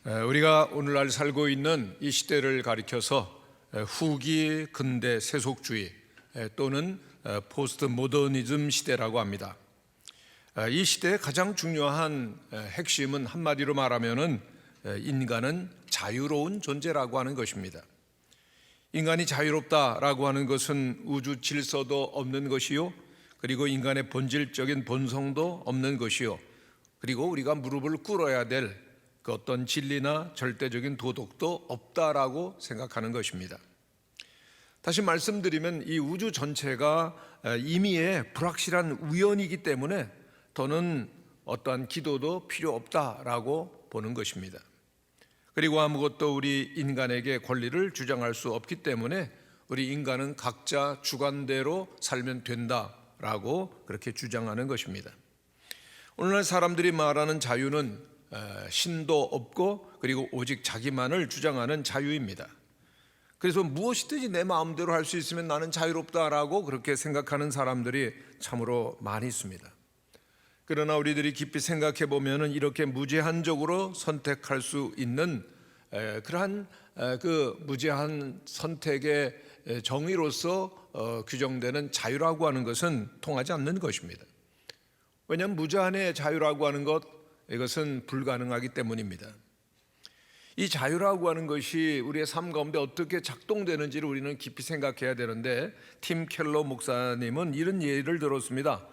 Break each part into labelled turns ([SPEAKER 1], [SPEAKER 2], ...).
[SPEAKER 1] 우리가 오늘날 살고 있는 이 시대를 가리켜서 후기 근대 세속주의 또는 포스트 모더니즘 시대라고 합니다. 이 시대의 가장 중요한 핵심은 한마디로 말하면은 인간은 자유로운 존재라고 하는 것입니다. 인간이 자유롭다라고 하는 것은 우주 질서도 없는 것이요, 그리고 인간의 본질적인 본성도 없는 것이요, 그리고 우리가 무릎을 꿇어야 될 그 어떤 진리나 절대적인 도덕도 없다라고 생각하는 것입니다. 다시 말씀드리면 이 우주 전체가 임의의 불확실한 우연이기 때문에 더는 어떠한 기도도 필요 없다라고 보는 것입니다. 그리고 아무것도 우리 인간에게 권리를 주장할 수 없기 때문에 우리 인간은 각자 주관대로 살면 된다라고 그렇게 주장하는 것입니다. 오늘날 사람들이 말하는 자유는 신도 없고 그리고 오직 자기만을 주장하는 자유입니다. 그래서 무엇이든지 내 마음대로 할 수 있으면 나는 자유롭다라고 그렇게 생각하는 사람들이 참으로 많이 있습니다. 그러나 우리들이 깊이 생각해 보면은 이렇게 무제한적으로 선택할 수 있는 그러한 그 무제한 선택의 정의로서 규정되는 자유라고 하는 것은 통하지 않는 것입니다. 왜냐하면 무제한의 자유라고 하는 것, 이것은 불가능하기 때문입니다. 이 자유라고 하는 것이 우리의 삶 가운데 어떻게 작동되는지를 우리는 깊이 생각해야 되는데, 팀 켈러 목사님은 이런 예를 들었습니다.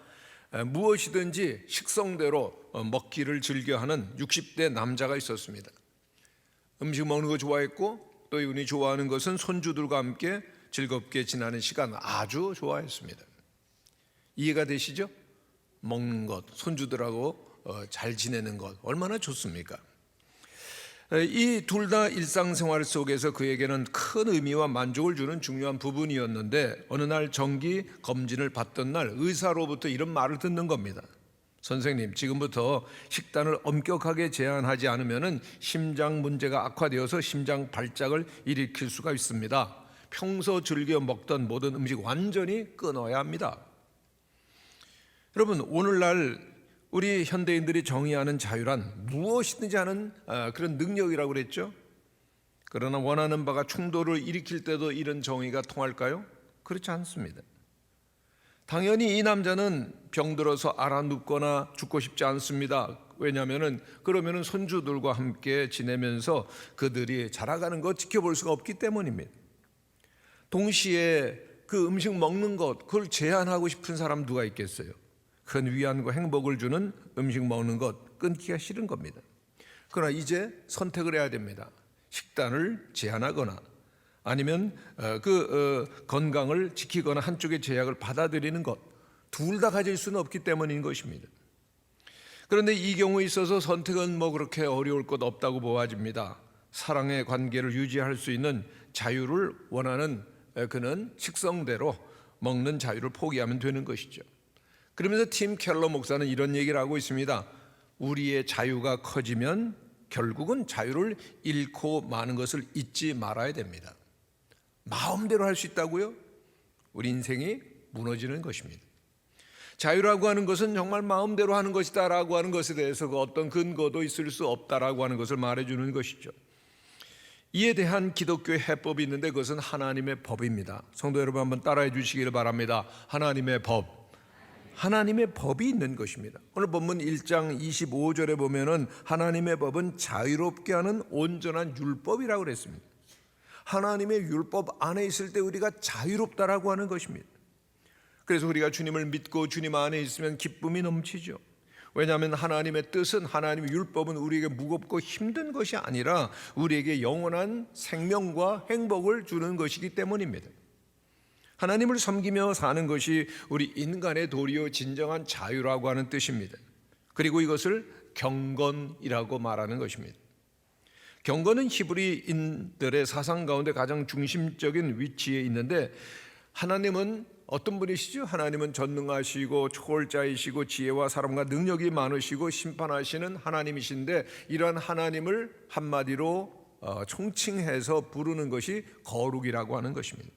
[SPEAKER 1] 무엇이든지 식성대로 먹기를 즐겨하는 60대 남자가 있었습니다. 음식 먹는 거 좋아했고 또 이분이 좋아하는 것은 손주들과 함께 즐겁게 지나는 시간 아주 좋아했습니다. 이해가 되시죠? 먹는 것, 손주들하고 잘 지내는 것 얼마나 좋습니까? 이 둘 다 일상생활 속에서 그에게는 큰 의미와 만족을 주는 중요한 부분이었는데, 어느 날 정기 검진을 받던 날 의사로부터 이런 말을 듣는 겁니다. 선생님, 지금부터 식단을 엄격하게 제한하지 않으면 심장 문제가 악화되어서 심장 발작을 일으킬 수가 있습니다. 평소 즐겨 먹던 모든 음식 완전히 끊어야 합니다. 여러분, 오늘날 우리 현대인들이 정의하는 자유란 무엇이든지 하는 그런 능력이라고 그랬죠. 그러나 원하는 바가 충돌을 일으킬 때도 이런 정의가 통할까요? 그렇지 않습니다. 당연히 이 남자는 병들어서 알아눕거나 죽고 싶지 않습니다. 왜냐하면 그러면 손주들과 함께 지내면서 그들이 자라가는 것 지켜볼 수가 없기 때문입니다. 동시에 그 음식 먹는 것, 그걸 제한하고 싶은 사람 누가 있겠어요? 큰 위안과 행복을 주는 음식 먹는 것 끊기가 싫은 겁니다. 그러나 이제 선택을 해야 됩니다. 식단을 제한하거나 아니면 건강을 지키거나 한쪽의 제약을 받아들이는 것, 둘 다 가질 수는 없기 때문인 것입니다. 그런데 이 경우에 있어서 선택은 그렇게 어려울 것 없다고 보아집니다. 사랑의 관계를 유지할 수 있는 자유를 원하는 그는 식성대로 먹는 자유를 포기하면 되는 것이죠. 그러면서 팀 켈러 목사는 이런 얘기를 하고 있습니다. 우리의 자유가 커지면 결국은 자유를 잃고 마는 것을 잊지 말아야 됩니다. 마음대로 할 수 있다고요? 우리 인생이 무너지는 것입니다. 자유라고 하는 것은 정말 마음대로 하는 것이다 라고 하는 것에 대해서 그 어떤 근거도 있을 수 없다라고 하는 것을 말해주는 것이죠. 이에 대한 기독교의 해법이 있는데 그것은 하나님의 법입니다. 성도 여러분, 한번 따라해 주시기를 바랍니다. 하나님의 법. 하나님의 법이 있는 것입니다. 오늘 본문 1장 25절에 보면은 하나님의 법은 자유롭게 하는 온전한 율법이라고 그랬습니다. 하나님의 율법 안에 있을 때 우리가 자유롭다라고 하는 것입니다. 그래서 우리가 주님을 믿고 주님 안에 있으면 기쁨이 넘치죠. 왜냐하면 하나님의 뜻은, 하나님의 율법은 우리에게 무겁고 힘든 것이 아니라 우리에게 영원한 생명과 행복을 주는 것이기 때문입니다. 하나님을 섬기며 사는 것이 우리 인간의 도리요 진정한 자유라고 하는 뜻입니다. 그리고 이것을 경건이라고 말하는 것입니다. 경건은 히브리인들의 사상 가운데 가장 중심적인 위치에 있는데, 하나님은 어떤 분이시죠? 하나님은 전능하시고 초월자이시고 지혜와 사랑과 능력이 많으시고 심판하시는 하나님이신데, 이러한 하나님을 한마디로 총칭해서 부르는 것이 거룩이라고 하는 것입니다.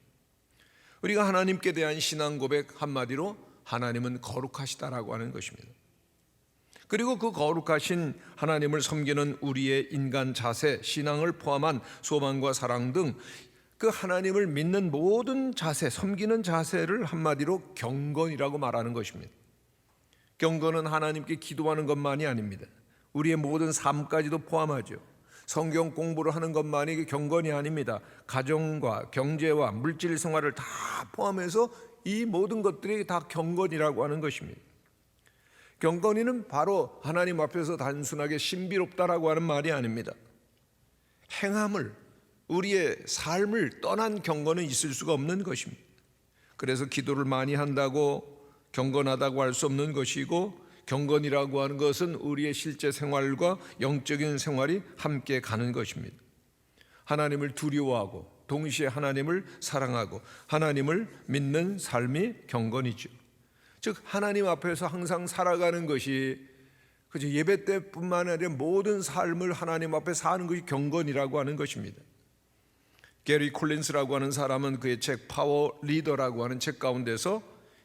[SPEAKER 1] 우리가 하나님께 대한 신앙 고백 한마디로 하나님은 거룩하시다라고 하는 것입니다. 그리고 그 거룩하신 하나님을 섬기는 우리의 인간 자세, 신앙을 포함한 소망과 사랑 등 그 하나님을 믿는 모든 자세, 섬기는 자세를 한마디로 경건이라고 말하는 것입니다. 경건은 하나님께 기도하는 것만이 아닙니다. 우리의 모든 삶까지도 포함하죠. 성경 공부를 하는 것만이 경건이 아닙니다. 가정과 경제와 물질 생활을 다 포함해서 이 모든 것들이 다 경건이라고 하는 것입니다. 경건이는 바로 하나님 앞에서 단순하게 신비롭다라고 하는 말이 아닙니다. 행함을, 우리의 삶을 떠난 경건은 있을 수가 없는 것입니다. 그래서 기도를 많이 한다고 경건하다고 할 수 없는 것이고, 경건이라고 하는 것은 우리의 실제 생활과 영적인 생활이 함께 가는 것입니다. 하나님을 두려워하고 동시에 하나님을 사랑하고 하나님을 믿는 삶이 경건이죠. 즉 하나님 앞에서 항상 살아가는 것이 예배 때뿐만 아니라 모든 삶을 하나님 앞에 사는 것이 경건이라고 하는 것입니다. 게리 콜린스라고 하는 사람은 그의 책 파워 리더라고 하는 책 가운데서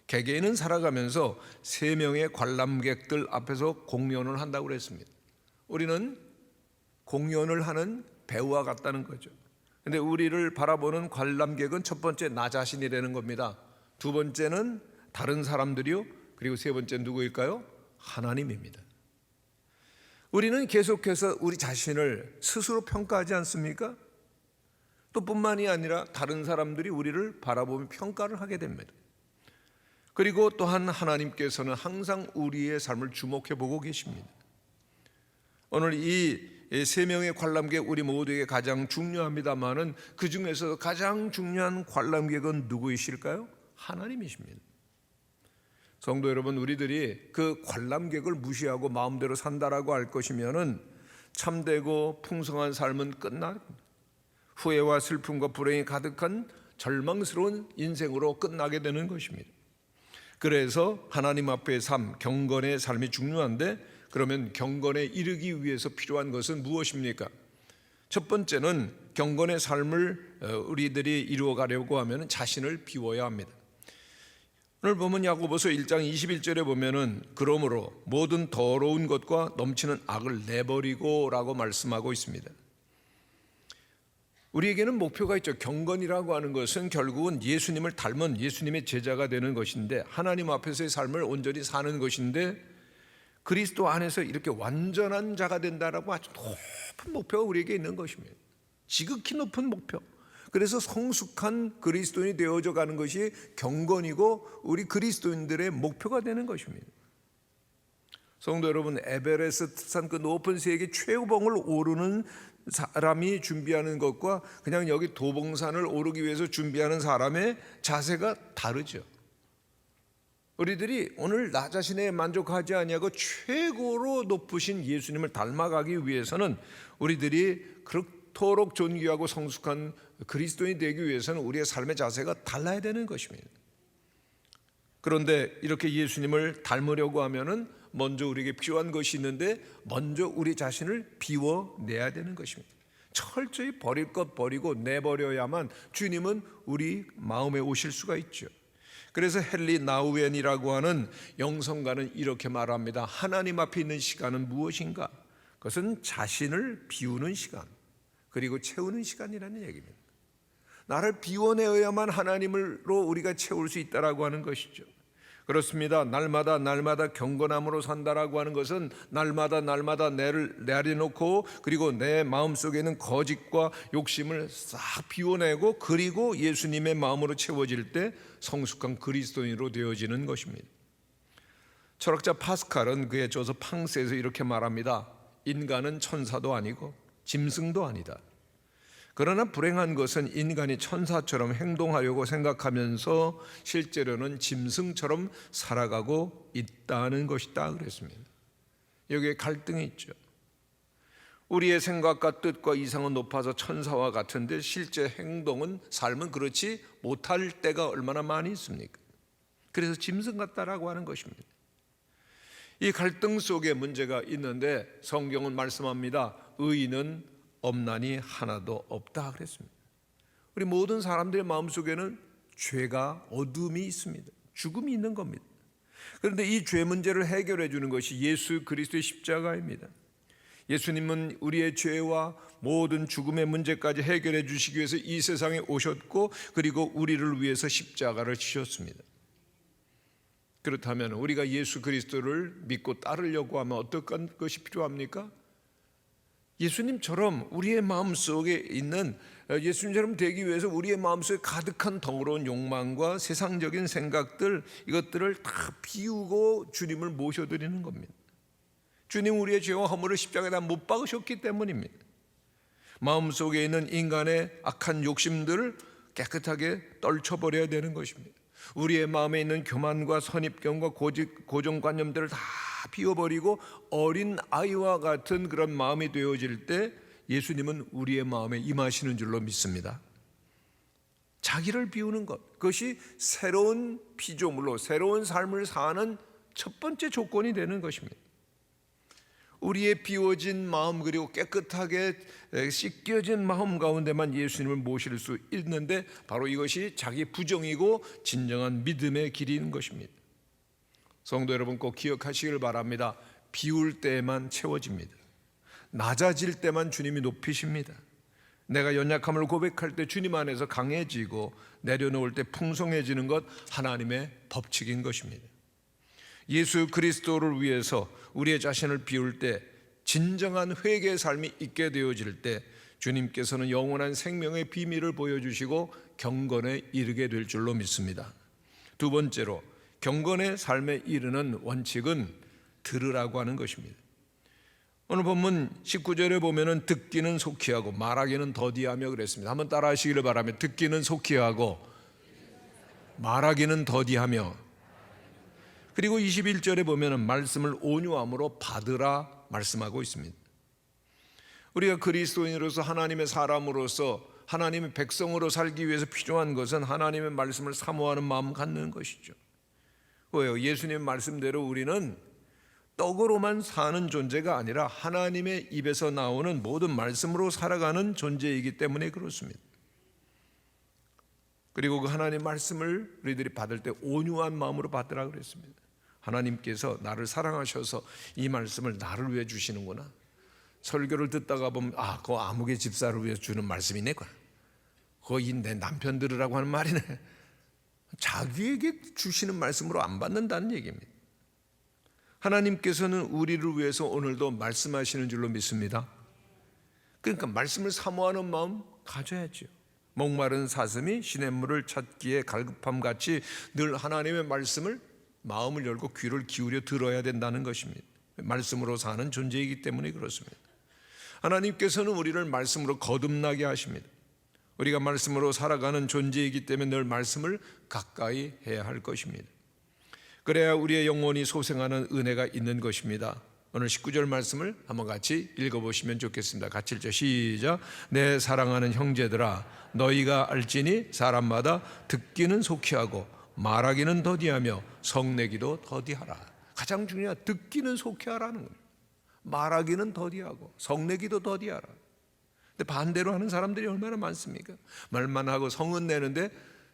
[SPEAKER 1] 개개인은 살아가면서 3명의 관람객들 앞에서 공연을 한다고 그랬습니다. 우리는 공연을 하는 배우와 같다는 거죠. 그런데 우리를 바라보는 관람객은 첫 번째 나 자신이라는 겁니다. 두 번째는 다른 사람들이요, 그리고 세 번째는 누구일까요? 하나님입니다. 우리는 계속해서 우리 자신을 스스로 평가하지 않습니까? 또 뿐만이 아니라 다른 사람들이 우리를 바라보며 평가를 하게 됩니다. 그리고 또한 하나님께서는 항상 우리의 삶을 주목해 보고 계십니다. 오늘 이 3명의 관람객 우리 모두에게 가장 중요합니다만은 그 중에서 가장 중요한 관람객은 누구이실까요? 하나님이십니다. 성도 여러분, 우리들이 그 관람객을 무시하고 마음대로 산다라고 할 것이면은 참되고 풍성한 삶은 끝나 후회와 슬픔과 불행이 가득한 절망스러운 인생으로 끝나게 되는 것입니다. 그래서 하나님 앞의 삶, 경건의 삶이 중요한데, 그러면 경건에 이르기 위해서 필요한 것은 무엇입니까? 첫 번째는 경건의 삶을 우리들이 이루어가려고 하면 자신을 비워야 합니다. 오늘 보면 야고보서 1장 21절에 보면은 그러므로 모든 더러운 것과 넘치는 악을 내버리고 라고 말씀하고 있습니다. 우리에게는 목표가 있죠. 경건이라고 하는 것은 결국은 예수님을 닮은 예수님의 제자가 되는 것인데, 하나님 앞에서의 삶을 온전히 사는 것인데, 그리스도 안에서 이렇게 완전한 자가 된다라고 아주 높은 목표가 우리에게 있는 것입니다. 지극히 높은 목표. 그래서 성숙한 그리스도인이 되어져 가는 것이 경건이고 우리 그리스도인들의 목표가 되는 것입니다. 성도 여러분, 에베레스트 산 그 높은 세계 최고봉을 오르는 사람이 준비하는 것과 그냥 여기 도봉산을 오르기 위해서 준비하는 사람의 자세가 다르죠. 우리들이 오늘 나 자신에 만족하지 아니하고 최고로 높으신 예수님을 닮아가기 위해서는 우리들이 그렇도록 존귀하고 성숙한 그리스도인이 되기 위해서는 우리의 삶의 자세가 달라야 되는 것입니다. 그런데 이렇게 예수님을 닮으려고 하면은 먼저 우리에게 필요한 것이 있는데, 먼저 우리 자신을 비워내야 되는 것입니다. 철저히 버릴 것 버리고 내버려야만 주님은 우리 마음에 오실 수가 있죠. 그래서 헨리 나우엔이라고 하는 영성가는 이렇게 말합니다. 하나님 앞에 있는 시간은 무엇인가? 그것은 자신을 비우는 시간, 그리고 채우는 시간이라는 얘기입니다. 나를 비워내어야만 하나님으로 우리가 채울 수 있다라고 하는 것이죠. 그렇습니다. 날마다 경건함으로 산다라고 하는 것은 날마다 내를 내려놓고, 그리고 내 마음속에 있는 거짓과 욕심을 싹 비워내고, 그리고 예수님의 마음으로 채워질 때 성숙한 그리스도인으로 되어지는 것입니다. 철학자 파스칼은 그의 저서 팡세에서 이렇게 말합니다. 인간은 천사도 아니고 짐승도 아니다. 그러나 불행한 것은 인간이 천사처럼 행동하려고 생각하면서 실제로는 짐승처럼 살아가고 있다는 것이다 그랬습니다. 여기에 갈등이 있죠. 우리의 생각과 뜻과 이상은 높아서 천사와 같은데 실제 행동은, 삶은 그렇지 못할 때가 얼마나 많이 있습니까? 그래서 짐승 같다라고 하는 것입니다. 이 갈등 속에 문제가 있는데 성경은 말씀합니다. 의인은 없나니 하나도 없다 그랬습니다. 우리 모든 사람들의 마음속에는 죄가, 어둠이 있습니다. 죽음이 있는 겁니다. 그런데 이 죄 문제를 해결해 주는 것이 예수 그리스도의 십자가입니다. 예수님은 우리의 죄와 모든 죽음의 문제까지 해결해 주시기 위해서 이 세상에 오셨고, 그리고 우리를 위해서 십자가를 지셨습니다. 그렇다면 우리가 예수 그리스도를 믿고 따르려고 하면 어떤 것이 필요합니까? 예수님처럼 우리의 마음속에 있는, 예수님처럼 되기 위해서 우리의 마음속에 가득한 덩그러운 욕망과 세상적인 생각들, 이것들을 다 비우고 주님을 모셔드리는 겁니다. 주님 우리의 죄와 허물을 십자가에다 못 박으셨기 때문입니다. 마음속에 있는 인간의 악한 욕심들을 깨끗하게 떨쳐버려야 되는 것입니다. 우리의 마음에 있는 교만과 선입견과 고정관념들을 다 비워버리고 어린 아이와 같은 그런 마음이 되어질 때 예수님은 우리의 마음에 임하시는 줄로 믿습니다. 자기를 비우는 것, 그것이 새로운 피조물로 새로운 삶을 사는 첫 번째 조건이 되는 것입니다. 우리의 비워진 마음, 그리고 깨끗하게 씻겨진 마음 가운데만 예수님을 모실 수 있는데, 바로 이것이 자기 부정이고 진정한 믿음의 길인 것입니다. 성도 여러분, 꼭 기억하시길 바랍니다. 비울 때에만 채워집니다. 낮아질 때만 주님이 높이십니다. 내가 연약함을 고백할 때 주님 안에서 강해지고, 내려놓을 때 풍성해지는 것, 하나님의 법칙인 것입니다. 예수 그리스도를 위해서 우리의 자신을 비울 때, 진정한 회개의 삶이 있게 되어질 때 주님께서는 영원한 생명의 비밀을 보여주시고 경건에 이르게 될 줄로 믿습니다. 두 번째로, 경건의 삶에 이르는 원칙은 들으라고 하는 것입니다. 오늘 본문 19절에 보면은 듣기는 속히하고 말하기는 더디하며 그랬습니다. 한번 따라 하시기를 바라며, 듣기는 속히하고 말하기는 더디하며. 그리고 21절에 보면은 말씀을 온유함으로 받으라 말씀하고 있습니다. 우리가 그리스도인으로서, 하나님의 사람으로서, 하나님의 백성으로 살기 위해서 필요한 것은 하나님의 말씀을 사모하는 마음 갖는 것이죠. 왜요? 예수님 말씀대로 우리는 떡으로만 사는 존재가 아니라 하나님의 입에서 나오는 모든 말씀으로 살아가는 존재이기 때문에 그렇습니다. 그리고 그 하나님 말씀을 우리들이 받을 때 온유한 마음으로 받으라 그랬습니다. 하나님께서 나를 사랑하셔서 이 말씀을 나를 위해 주시는구나. 설교를 듣다가 보면, 그거 아무개 집사를 위해 주는 말씀이네. 그거 내 남편 들으라고 하는 말이네. 자기에게 주시는 말씀으로 안 받는다는 얘기입니다. 하나님께서는 우리를 위해서 오늘도 말씀하시는 줄로 믿습니다. 그러니까 말씀을 사모하는 마음 가져야죠. 목마른 사슴이 시냇물을 찾기에 갈급함같이 늘 하나님의 말씀을, 마음을 열고 귀를 기울여 들어야 된다는 것입니다. 말씀으로 사는 존재이기 때문에 그렇습니다. 하나님께서는 우리를 말씀으로 거듭나게 하십니다. 우리가 말씀으로 살아가는 존재이기 때문에 늘 말씀을 가까이 해야 할 것입니다. 그래야 우리의 영혼이 소생하는 은혜가 있는 것입니다. 오늘 19절 말씀을 한번 같이 읽어보시면 좋겠습니다. 같이 읽죠. 시작. 내 사랑하는 형제들아, 너희가 알지니 사람마다 듣기는 속히하고 말하기는 더디하며 성내기도 더디하라. 가장 중요한, 듣기는 속히하라는 거예요. 말하기는 더디하고 성내기도 더디하라. 근데 반대로 하는 사람들이 얼마나 많습니까? 말만 하고 성은 내는데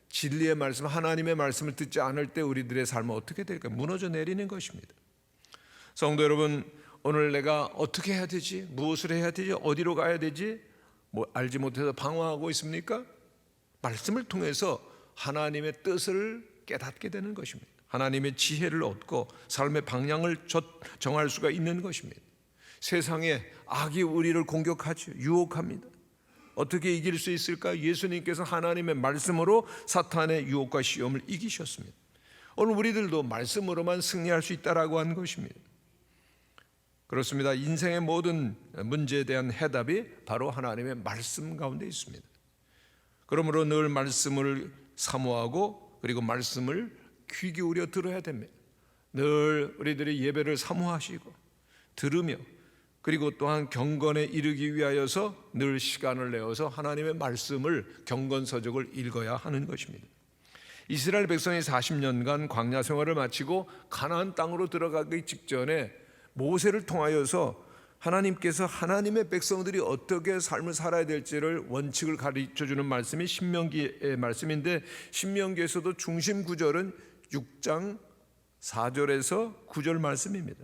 [SPEAKER 1] 진리의 말씀, 하나님의 말씀을 듣지 않을 때 우리들의 삶은 어떻게 될까요? 무너져 내리는 것입니다. 성도 여러분, 오늘 내가 어떻게 해야 되지? 무엇을 해야 되지? 어디로 가야 되지? 알지 못해서 방황하고 있습니까? 말씀을 통해서 하나님의 뜻을 깨닫게 되는 것입니다. 하나님의 지혜를 얻고 삶의 방향을 정할 수가 있는 것입니다. 세상에 악이 우리를 공격하죠. 유혹합니다. 어떻게 이길 수 있을까? 예수님께서 하나님의 말씀으로 사탄의 유혹과 시험을 이기셨습니다. 오늘 우리들도 말씀으로만 승리할 수 있다라고 하는 것입니다. 그렇습니다. 인생의 모든 문제에 대한 해답이 바로 하나님의 말씀 가운데 있습니다. 그러므로 늘 말씀을 사모하고, 그리고 말씀을 귀 기울여 들어야 됩니다. 늘 우리들이 예배를 사모하시고 들으며, 그리고 또한 경건에 이르기 위하여서 늘 시간을 내어서 하나님의 말씀을, 경건서적을 읽어야 하는 것입니다. 이스라엘 백성이 40년간 광야 생활을 마치고 가나안 땅으로 들어가기 직전에 모세를 통하여서 하나님께서 하나님의 백성들이 어떻게 삶을 살아야 될지를 원칙을 가르쳐주는 말씀이 신명기의 말씀인데, 신명기에서도 중심 구절은 6장 4절에서 9절 말씀입니다.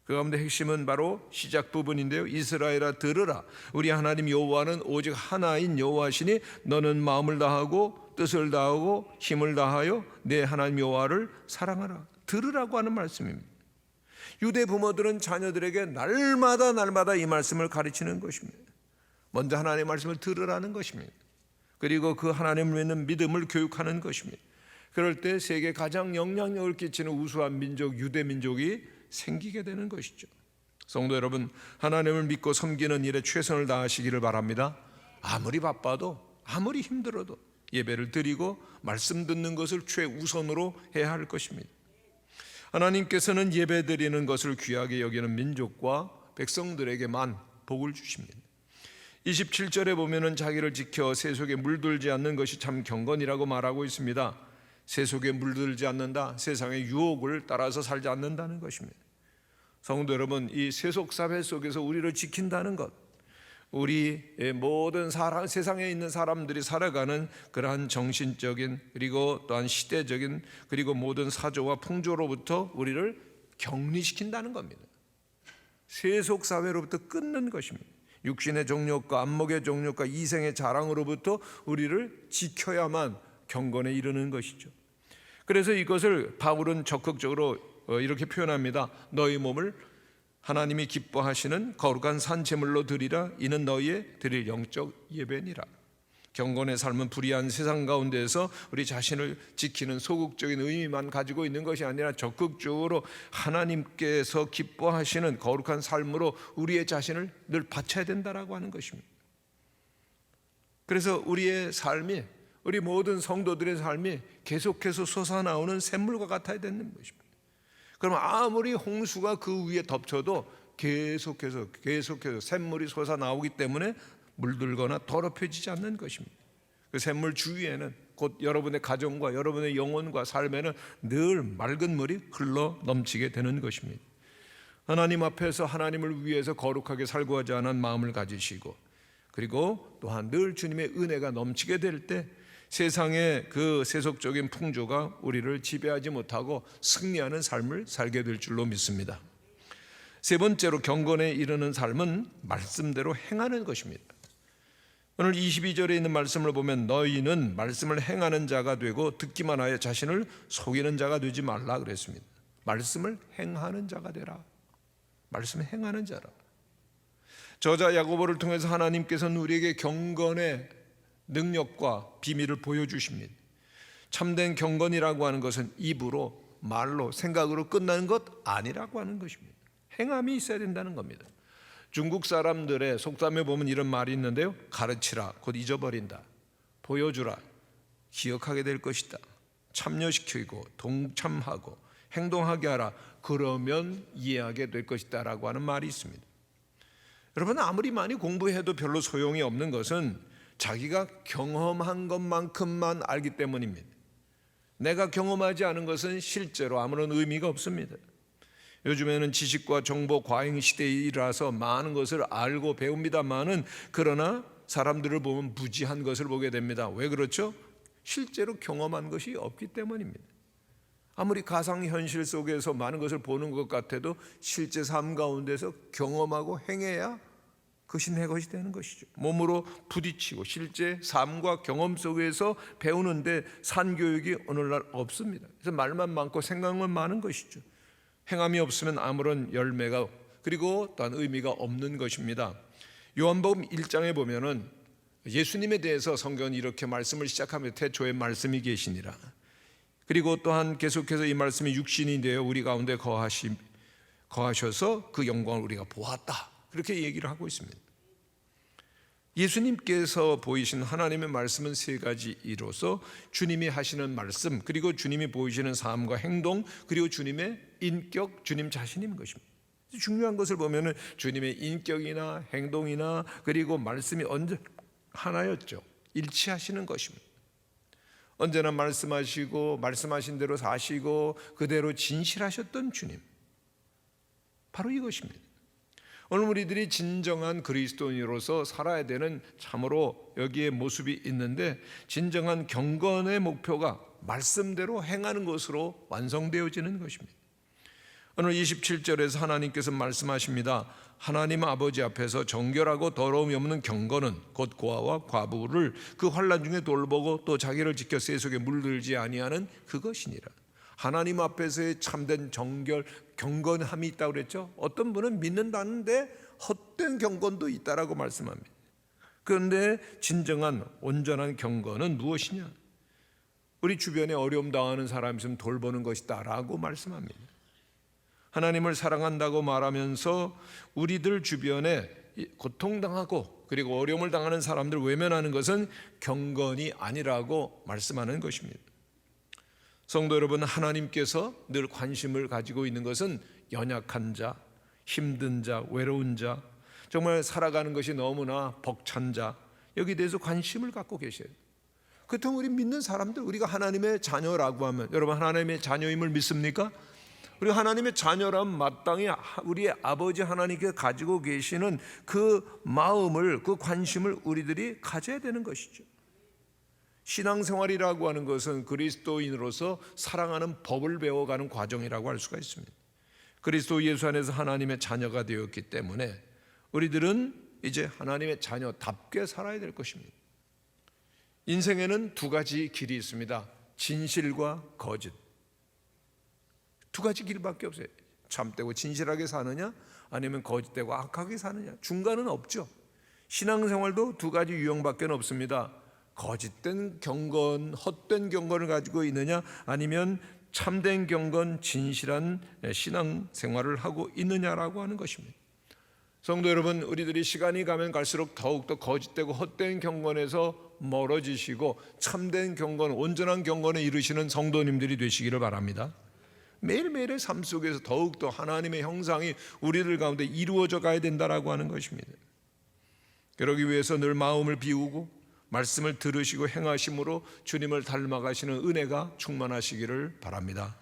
[SPEAKER 1] 그 가운데 핵심은 바로 시작 부분인데요. 이스라엘아 들으라. 우리 하나님 여호와는 오직 하나인 여호와시니 너는 마음을 다하고 뜻을 다하고 힘을 다하여 내 하나님 여호와를 사랑하라. 들으라고 하는 말씀입니다. 유대 부모들은 자녀들에게 날마다 이 말씀을 가르치는 것입니다. 먼저 하나님의 말씀을 들으라는 것입니다. 그리고 그 하나님을 믿는 믿음을 교육하는 것입니다. 그럴 때 세계 가장 영향력을 끼치는 우수한 민족 유대 민족이 생기게 되는 것이죠. 성도 여러분, 하나님을 믿고 섬기는 일에 최선을 다하시기를 바랍니다. 아무리 바빠도 아무리 힘들어도 예배를 드리고 말씀 듣는 것을 최우선으로 해야 할 것입니다. 하나님께서는 예배 드리는 것을 귀하게 여기는 민족과 백성들에게만 복을 주십니다. 27절에 보면은 자기를 지켜 세속에 물들지 않는 것이 참 경건이라고 말하고 있습니다. 세속에 물들지 않는다, 세상의 유혹을 따라서 살지 않는다는 것입니다. 성도 여러분, 이 세속 사회 속에서 우리를 지킨다는 것, 우리의 모든 세상에 있는 사람들이 살아가는 그러한 정신적인 그리고 또한 시대적인 그리고 모든 사조와 풍조로부터 우리를 격리시킨다는 겁니다. 세속 사회로부터 끊는 것입니다. 육신의 정욕과 안목의 정욕과 이생의 자랑으로부터 우리를 지켜야만 경건에 이르는 것이죠. 그래서 이것을 바울은 적극적으로 이렇게 표현합니다. 너희 몸을 하나님이 기뻐하시는 거룩한 산 제물로 드리라. 이는 너희의 드릴 영적 예배니라. 경건의 삶은 불의한 세상 가운데에서 우리 자신을 지키는 소극적인 의미만 가지고 있는 것이 아니라 적극적으로 하나님께서 기뻐하시는 거룩한 삶으로 우리의 자신을 늘 바쳐야 된다라고 하는 것입니다. 그래서 우리의 삶이, 우리 모든 성도들의 삶이 계속해서 솟아나오는 샘물과 같아야 되는 것입니다. 그럼 아무리 홍수가 그 위에 덮쳐도 계속해서 샘물이 솟아나오기 때문에 물들거나 더럽혀지지 않는 것입니다. 그 샘물 주위에는 곧 여러분의 가정과 여러분의 영혼과 삶에는 늘 맑은 물이 흘러 넘치게 되는 것입니다. 하나님 앞에서 하나님을 위해서 거룩하게 살고자 하는 마음을 가지시고, 그리고 또한 늘 주님의 은혜가 넘치게 될 때 세상의 그 세속적인 풍조가 우리를 지배하지 못하고 승리하는 삶을 살게 될 줄로 믿습니다. 세 번째로 경건에 이르는 삶은 말씀대로 행하는 것입니다. 오늘 22절에 있는 말씀을 보면 너희는 말씀을 행하는 자가 되고 듣기만 하여 자신을 속이는 자가 되지 말라 그랬습니다. 말씀을 행하는 자가 되라. 말씀을 행하는 자라. 저자 야고보를 통해서 하나님께서는 우리에게 경건의 능력과 비밀을 보여주십니다. 참된 경건이라고 하는 것은 입으로, 말로, 생각으로 끝나는 것 아니라고 하는 것입니다. 행함이 있어야 된다는 겁니다. 중국 사람들의 속담에 보면 이런 말이 있는데요. 가르치라, 곧 잊어버린다. 보여주라, 기억하게 될 것이다. 참여시키고 동참하고 행동하게 하라. 그러면 이해하게 될 것이다 라고 하는 말이 있습니다. 여러분, 아무리 많이 공부해도 별로 소용이 없는 것은 자기가 경험한 것만큼만 알기 때문입니다. 내가 경험하지 않은 것은 실제로 아무런 의미가 없습니다. 요즘에는 지식과 정보 과잉 시대이라서 많은 것을 알고 배웁니다만은, 그러나 사람들을 보면 무지한 것을 보게 됩니다. 왜 그렇죠? 실제로 경험한 것이 없기 때문입니다. 아무리 가상현실 속에서 많은 것을 보는 것 같아도 실제 삶 가운데서 경험하고 행해야 그것이 내 것이 되는 것이죠. 몸으로 부딪히고 실제 삶과 경험 속에서 배우는데 산교육이 오늘날 없습니다. 그래서 말만 많고 생각만 많은 것이죠. 행함이 없으면 아무런 열매가 그리고 또한 의미가 없는 것입니다. 요한복음 1장에 보면은 예수님에 대해서 성경은 이렇게 말씀을 시작하며 태초에 말씀이 계시니라. 그리고 또한 계속해서 이 말씀이 육신이 되어 우리 가운데 거하셔서 그 영광을 우리가 보았다. 그렇게 얘기를 하고 있습니다. 예수님께서 보이신 하나님의 말씀은 세 가지이로서 주님이 하시는 말씀, 그리고 주님이 보이시는 삶과 행동, 그리고 주님의 인격, 주님 자신인 것입니다. 중요한 것을 보면은 주님의 인격이나 행동이나 그리고 말씀이 언제 하나였죠. 일치하시는 것입니다. 언제나 말씀하시고 말씀하신 대로 사시고 그대로 진실하셨던 주님, 바로 이것입니다. 오늘 우리들이 진정한 그리스도인으로서 살아야 되는 참으로 여기에 모습이 있는데, 진정한 경건의 목표가 말씀대로 행하는 것으로 완성되어지는 것입니다. 오늘 27절에서 하나님께서 말씀하십니다. 하나님 아버지 앞에서 정결하고 더러움이 없는 경건은 곧 고아와 과부를 그 환난 중에 돌보고 또 자기를 지켜 세속에 물들지 아니하는 그것이니라. 하나님 앞에서의 참된 정결, 경건함이 있다고 그랬죠. 어떤 분은 믿는다는데 헛된 경건도 있다라고 말씀합니다. 그런데 진정한 온전한 경건은 무엇이냐? 우리 주변에 어려움 당하는 사람이 있으면 돌보는 것이다 라고 말씀합니다. 하나님을 사랑한다고 말하면서 우리들 주변에 고통당하고 그리고 어려움을 당하는 사람들을 외면하는 것은 경건이 아니라고 말씀하는 것입니다. 성도 여러분, 하나님께서 늘 관심을 가지고 있는 것은 연약한 자, 힘든 자, 외로운 자, 정말 살아가는 것이 너무나 벅찬 자, 여기에 대해서 관심을 갖고 계셔요. 그렇다면 우리 믿는 사람들, 우리가 하나님의 자녀라고 하면, 여러분 하나님의 자녀임을 믿습니까? 우리 하나님의 자녀라면 마땅히 우리의 아버지 하나님께 가지고 계시는 그 마음을, 그 관심을 우리들이 가져야 되는 것이죠. 신앙생활이라고 하는 것은 그리스도인으로서 사랑하는 법을 배워가는 과정이라고 할 수가 있습니다. 그리스도 예수 안에서 하나님의 자녀가 되었기 때문에 우리들은 이제 하나님의 자녀답게 살아야 될 것입니다. 인생에는 두 가지 길이 있습니다. 진실과 거짓. 두 가지 길밖에 없어요. 참되고 진실하게 사느냐, 아니면 거짓되고 악하게 사느냐. 중간은 없죠. 신앙생활도 두 가지 유형밖에 없습니다. 거짓된 경건, 헛된 경건을 가지고 있느냐, 아니면 참된 경건, 진실한 신앙생활을 하고 있느냐라고 하는 것입니다. 성도 여러분, 우리들이 시간이 가면 갈수록 더욱더 거짓되고 헛된 경건에서 멀어지시고 참된 경건, 온전한 경건에 이르시는 성도님들이 되시기를 바랍니다. 매일매일의 삶 속에서 더욱더 하나님의 형상이 우리들 가운데 이루어져 가야 된다라고 하는 것입니다. 그러기 위해서 늘 마음을 비우고 말씀을 들으시고 행하심으로 주님을 닮아가시는 은혜가 충만하시기를 바랍니다.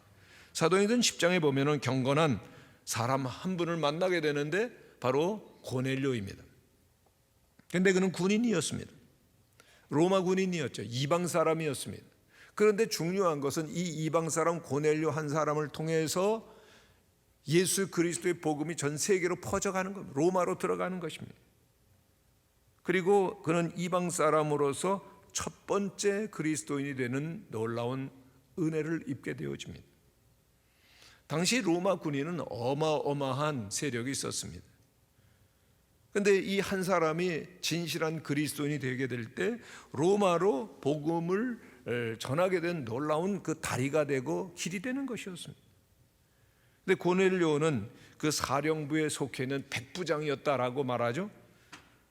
[SPEAKER 1] 사도행전 10장에 보면은 경건한 사람 한 분을 만나게 되는데 바로 고넬료입니다. 그런데 그는 군인이었습니다. 로마 군인이었죠. 이방 사람이었습니다. 그런데 중요한 것은 이 이방 사람 고넬료 한 사람을 통해서 예수 그리스도의 복음이 전 세계로 퍼져가는 겁니다. 로마로 들어가는 것입니다. 그리고 그는 이방 사람으로서 첫 번째 그리스도인이 되는 놀라운 은혜를 입게 되어집니다. 당시 로마 군인은 어마어마한 세력이 있었습니다. 그런데 이 한 사람이 진실한 그리스도인이 되게 될 때 로마로 복음을 전하게 된 놀라운 그 다리가 되고 길이 되는 것이었습니다. 그런데 고넬료는 그 사령부에 속해 있는 백부장이었다라고 말하죠.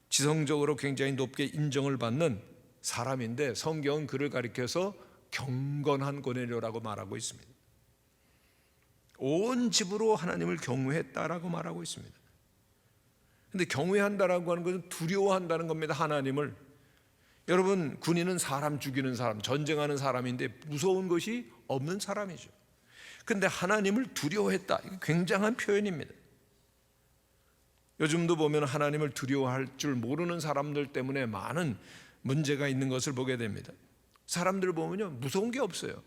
[SPEAKER 1] 지성적으로 굉장히 높게 인정을 받는 사람인데 성경은 그를 가리켜서 경건한 고넬료라고 말하고 있습니다. 온 집으로 하나님을 경외했다라고 말하고 있습니다. 그런데 경외한다라고 하는 것은 두려워한다는 겁니다. 하나님을. 여러분, 군인은 사람 죽이는 사람, 전쟁하는 사람인데 무서운 것이 없는 사람이죠. 그런데 하나님을 두려워했다. 이게 굉장한 표현입니다. 요즘도 보면 하나님을 두려워할 줄 모르는 사람들 때문에 많은 문제가 있는 것을 보게 됩니다. 사람들 보면요, 무서운 게 없어요.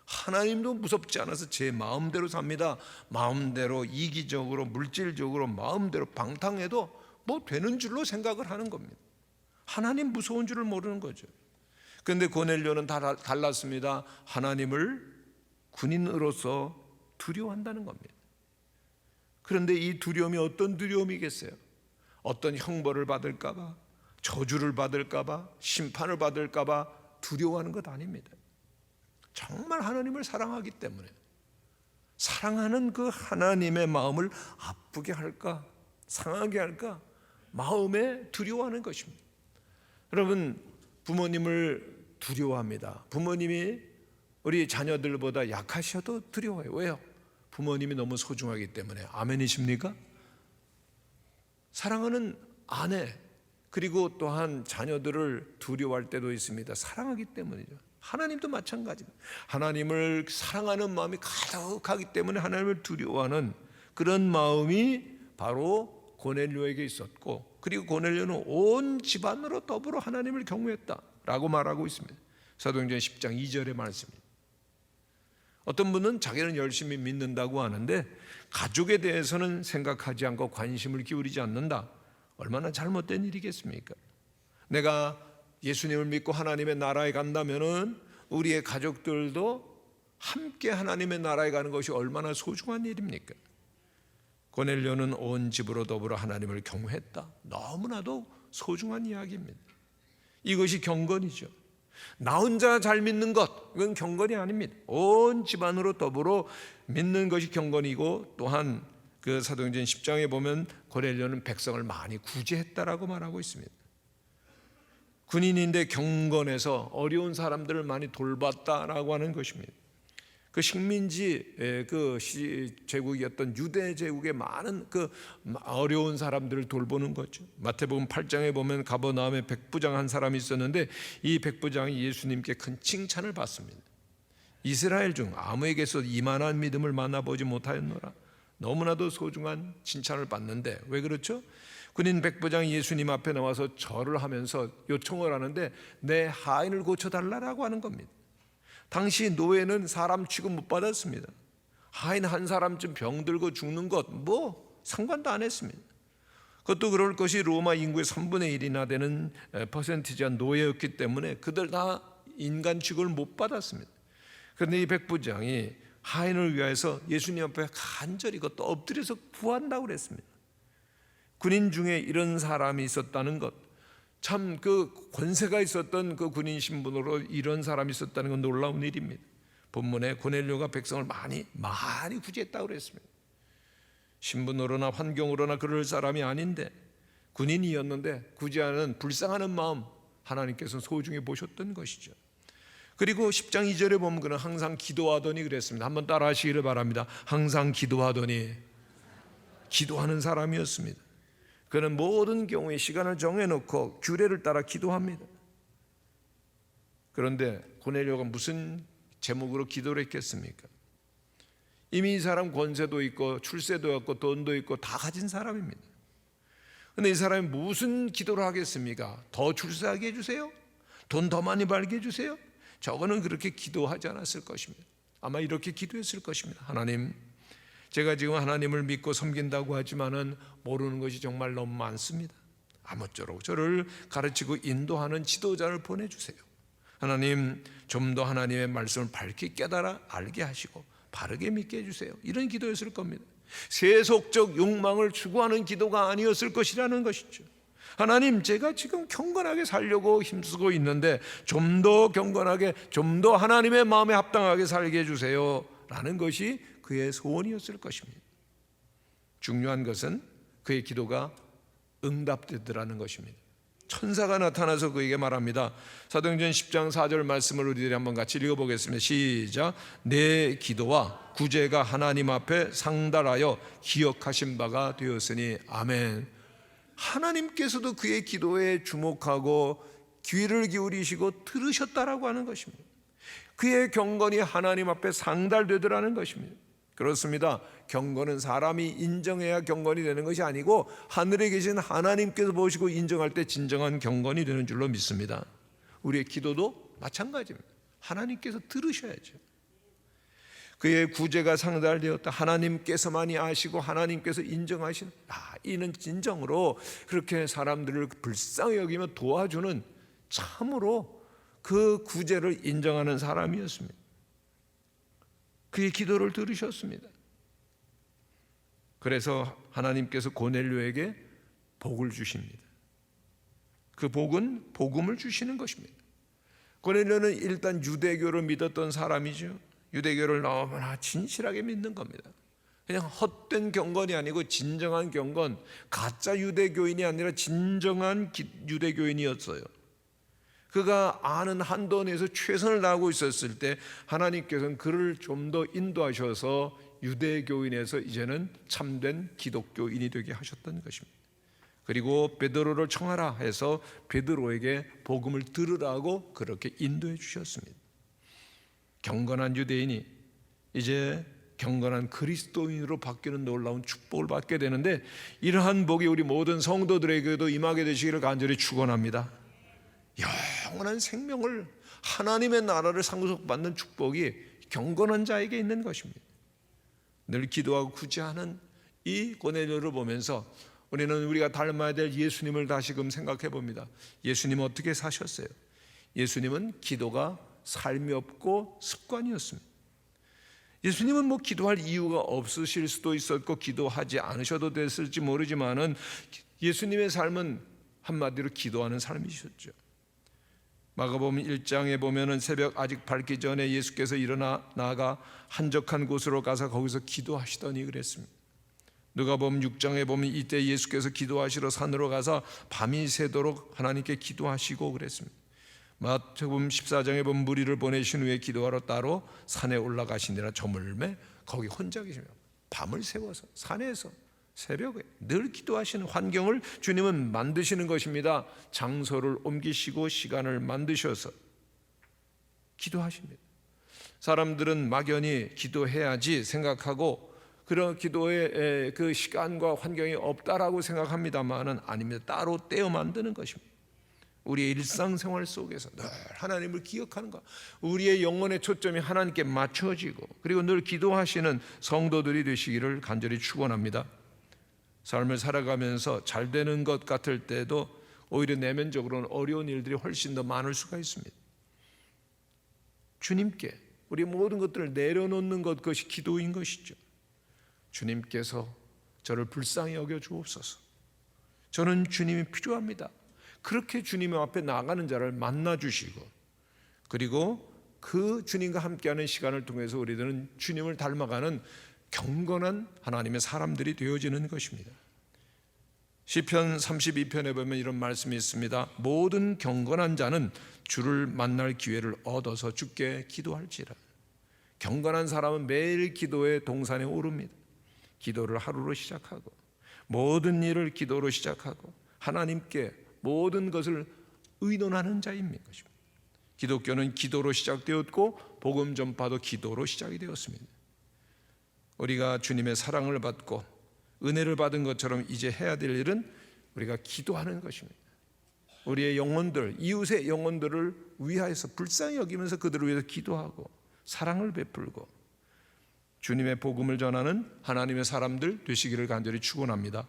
[SPEAKER 1] 하나님도 무섭지 않아서 제 마음대로 삽니다. 마음대로 이기적으로, 물질적으로, 마음대로 방탕해도 뭐 되는 줄로 생각을 하는 겁니다. 하나님 무서운 줄을 모르는 거죠. 그런데 고넬료는 달랐습니다. 하나님을 군인으로서 두려워한다는 겁니다. 그런데 이 두려움이 어떤 두려움이겠어요? 어떤 형벌을 받을까 봐, 저주를 받을까 봐, 심판을 받을까 봐 두려워하는 것 아닙니다. 정말 하나님을 사랑하기 때문에, 사랑하는 그 하나님의 마음을 아프게 할까, 상하게 할까, 마음에 두려워하는 것입니다. 여러분, 부모님을 두려워합니다. 부모님이 우리 자녀들보다 약하셔도 두려워해요. 왜요? 부모님이 너무 소중하기 때문에. 아멘이십니까? 사랑하는 아내, 그리고 또한 자녀들을 두려워할 때도 있습니다. 사랑하기 때문이죠. 하나님도 마찬가지입니다. 하나님을 사랑하는 마음이 가득하기 때문에 하나님을 두려워하는 그런 마음이 바로 고넬료에게 있었고, 그리고 고넬료는 온 집안으로 더불어 하나님을 경외했다라고 말하고 있습니다. 사도행전 10장 2절의 말씀입니다. 어떤 분은 자기는 열심히 믿는다고 하는데 가족에 대해서는 생각하지 않고 관심을 기울이지 않는다. 얼마나 잘못된 일이겠습니까? 내가 예수님을 믿고 하나님의 나라에 간다면은 우리의 가족들도 함께 하나님의 나라에 가는 것이 얼마나 소중한 일입니까? 고넬료는 온 집으로 더불어 하나님을 경외했다. 너무나도 소중한 이야기입니다. 이것이 경건이죠. 나 혼자 잘 믿는 것, 이건 경건이 아닙니다. 온 집안으로 더불어 믿는 것이 경건이고, 또한 그 사도행전 10장에 보면 고넬료는 백성을 많이 구제했다라고 말하고 있습니다. 군인인데 경건해서 어려운 사람들을 많이 돌봤다라고 하는 것입니다. 그 식민지 그 제국이었던 유대 제국의 많은 그 어려운 사람들을 돌보는 거죠. 마태복음 8장에 보면 가버나움에 백부장 한 사람이 있었는데 이 백부장이 예수님께 큰 칭찬을 받습니다. 이스라엘 중 아무에게서 이만한 믿음을 만나보지 못하였노라. 너무나도 소중한 칭찬을 받는데 왜 그렇죠? 군인 백부장이 예수님 앞에 나와서 절을 하면서 요청을 하는데 내 하인을 고쳐달라고 하는 겁니다. 당시 노예는 사람 취급 못 받았습니다. 하인 한 사람쯤 병들고 죽는 것 뭐 상관도 안 했습니다. 그것도 그럴 것이 로마 인구의 3분의 1이나 되는 퍼센티지한 노예였기 때문에 그들 다 인간 취급을 못 받았습니다. 그런데 이 백부장이 하인을 위해서 예수님 앞에 간절히 그것도 엎드려서 구한다고 그랬습니다. 군인 중에 이런 사람이 있었다는 것, 참 그 권세가 있었던 그 군인 신분으로 이런 사람이 있었다는 건 놀라운 일입니다. 본문에 고넬료가 백성을 많이 구제했다고 그랬습니다. 신분으로나 환경으로나 그럴 사람이 아닌데 군인이었는데 구제하는 불쌍하는 마음 하나님께서 소중히 보셨던 것이죠. 그리고 10장 2절에 보면 그는 항상 기도하더니 그랬습니다. 한번 따라 하시기를 바랍니다. 항상 기도하더니, 기도하는 사람이었습니다. 그는 모든 경우에 시간을 정해놓고 규례를 따라 기도합니다. 그런데 고넬료가 무슨 제목으로 기도를 했겠습니까? 이미 이 사람 권세도 있고 출세도 있고 돈도 있고 다 가진 사람입니다. 그런데 이 사람이 무슨 기도를 하겠습니까? 더 출세하게 해주세요? 돈 더 많이 벌게 해주세요? 저거는 그렇게 기도하지 않았을 것입니다. 아마 이렇게 기도했을 것입니다. 하나님, 제가 지금 하나님을 믿고 섬긴다고 하지만은 모르는 것이 정말 너무 많습니다. 아무쪼록 저를 가르치고 인도하는 지도자를 보내주세요. 하나님, 좀 더 하나님의 말씀을 밝히 깨달아 알게 하시고 바르게 믿게 해주세요. 이런 기도였을 겁니다. 세속적 욕망을 추구하는 기도가 아니었을 것이라는 것이죠. 하나님, 제가 지금 경건하게 살려고 힘쓰고 있는데 좀 더 경건하게, 좀 더 하나님의 마음에 합당하게 살게 해주세요 라는 것이 그의 소원이었을 것입니다. 중요한 것은 그의 기도가 응답되더라는 것입니다. 천사가 나타나서 그에게 말합니다. 사도행전 10장 4절 말씀을 우리들이 한번 같이 읽어보겠습니다. 시작. 내 기도와 구제가 하나님 앞에 상달하여 기억하신 바가 되었으니 아멘. 하나님께서도 그의 기도에 주목하고 귀를 기울이시고 들으셨다라고 하는 것입니다. 그의 경건이 하나님 앞에 상달되더라는 것입니다. 그렇습니다. 경건은 사람이 인정해야 경건이 되는 것이 아니고 하늘에 계신 하나님께서 보시고 인정할 때 진정한 경건이 되는 줄로 믿습니다. 우리의 기도도 마찬가지입니다. 하나님께서 들으셔야죠. 그의 구제가 상달되었다. 하나님께서만이 아시고 하나님께서 인정하시는, 이는 진정으로 그렇게 사람들을 불쌍히 여기며 도와주는 참으로 그 구제를 인정하는 사람이었습니다. 그의 기도를 들으셨습니다. 그래서 하나님께서 고넬료에게 복을 주십니다. 그 복은 복음을 주시는 것입니다. 고넬료는 일단 유대교를 믿었던 사람이죠. 유대교를 너무나 진실하게 믿는 겁니다. 그냥 헛된 경건이 아니고 진정한 경건, 가짜 유대교인이 아니라 진정한 유대교인이었어요. 그가 아는 한도 내에서 최선을 다하고 있었을 때 하나님께서는 그를 좀 더 인도하셔서 유대교인에서 이제는 참된 기독교인이 되게 하셨던 것입니다. 그리고 베드로를 청하라 해서 베드로에게 복음을 들으라고 그렇게 인도해 주셨습니다. 경건한 유대인이 이제 경건한 그리스도인으로 바뀌는 놀라운 축복을 받게 되는데, 이러한 복이 우리 모든 성도들에게도 임하게 되시기를 간절히 축원합니다. 영원한 생명을, 하나님의 나라를 상속받는 축복이 경건한 자에게 있는 것입니다. 늘 기도하고 구제하는 이 고넬료를 보면서 우리는 우리가 닮아야 될 예수님을 다시금 생각해 봅니다. 예수님은 어떻게 사셨어요? 예수님은 기도가 삶이 없고 습관이었습니다. 예수님은 뭐 기도할 이유가 없으실 수도 있었고 기도하지 않으셔도 됐을지 모르지만은 예수님의 삶은 한마디로 기도하는 삶이셨죠. 마가복음 1장에 보면은 새벽 아직 밝기 전에 예수께서 일어나 나가 한적한 곳으로 가서 거기서 기도하시더니 그랬습니다. 누가복음 6장에 보면 이때 예수께서 기도하시러 산으로 가서 밤이 새도록 하나님께 기도하시고 그랬습니다. 마태복음 14장에 보면 무리를 보내신 후에 기도하러 따로 산에 올라가시니라. 저물매 거기 혼자 계시며 밤을 새워서 산에서 새벽에 늘 기도하시는 환경을 주님은 만드시는 것입니다. 장소를 옮기시고 시간을 만드셔서 기도하십니다. 사람들은 막연히 기도해야지 생각하고 그런 기도의 그 시간과 환경이 없다라고 생각합니다만은 아닙니다. 따로 떼어 만드는 것입니다. 우리의 일상생활 속에서 늘 하나님을 기억하는 것, 우리의 영혼의 초점이 하나님께 맞춰지고 그리고 늘 기도하시는 성도들이 되시기를 간절히 축원합니다. 삶을 살아가면서 잘 되는 것 같을 때도 오히려 내면적으로는 어려운 일들이 훨씬 더 많을 수가 있습니다. 주님께 우리 모든 것들을 내려놓는 것, 그것이 기도인 것이죠. 주님께서 저를 불쌍히 여겨 주옵소서. 저는 주님이 필요합니다. 그렇게 주님 앞에 나가는 자를 만나 주시고 그리고 그 주님과 함께하는 시간을 통해서 우리들은 주님을 닮아가는 경건한 하나님의 사람들이 되어지는 것입니다. 시편 32편에 보면 이런 말씀이 있습니다. 모든 경건한 자는 주를 만날 기회를 얻어서 주께 기도할지라. 경건한 사람은 매일 기도의 동산에 오릅니다. 기도를 하루로 시작하고 모든 일을 기도로 시작하고 하나님께 모든 것을 의논하는 자인 것입니다. 기독교는 기도로 시작되었고 복음 전파도 기도로 시작이 되었습니다. 우리가 주님의 사랑을 받고 은혜를 받은 것처럼 이제 해야 될 일은 우리가 기도하는 것입니다. 우리의 영혼들, 이웃의 영혼들을 위하여서 불쌍히 여기면서 그들을 위해서 기도하고 사랑을 베풀고 주님의 복음을 전하는 하나님의 사람들 되시기를 간절히 축원합니다.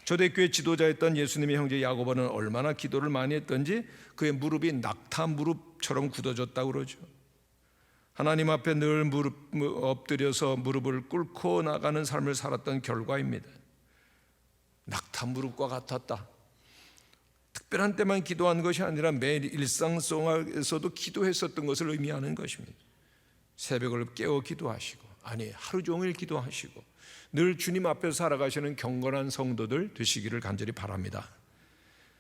[SPEAKER 1] 초대교회 지도자였던 예수님의 형제 야고보는 얼마나 기도를 많이 했던지 그의 무릎이 낙타 무릎처럼 굳어졌다고 그러죠. 하나님 앞에 늘 엎드려서 무릎을 꿇고 나가는 삶을 살았던 결과입니다. 낙타 무릎과 같았다. 특별한 때만 기도한 것이 아니라 매일 일상생활에서도 기도했었던 것을 의미하는 것입니다. 새벽을 깨워 기도하시고 아니 하루 종일 기도하시고 늘 주님 앞에서 살아가시는 경건한 성도들 되시기를 간절히 바랍니다.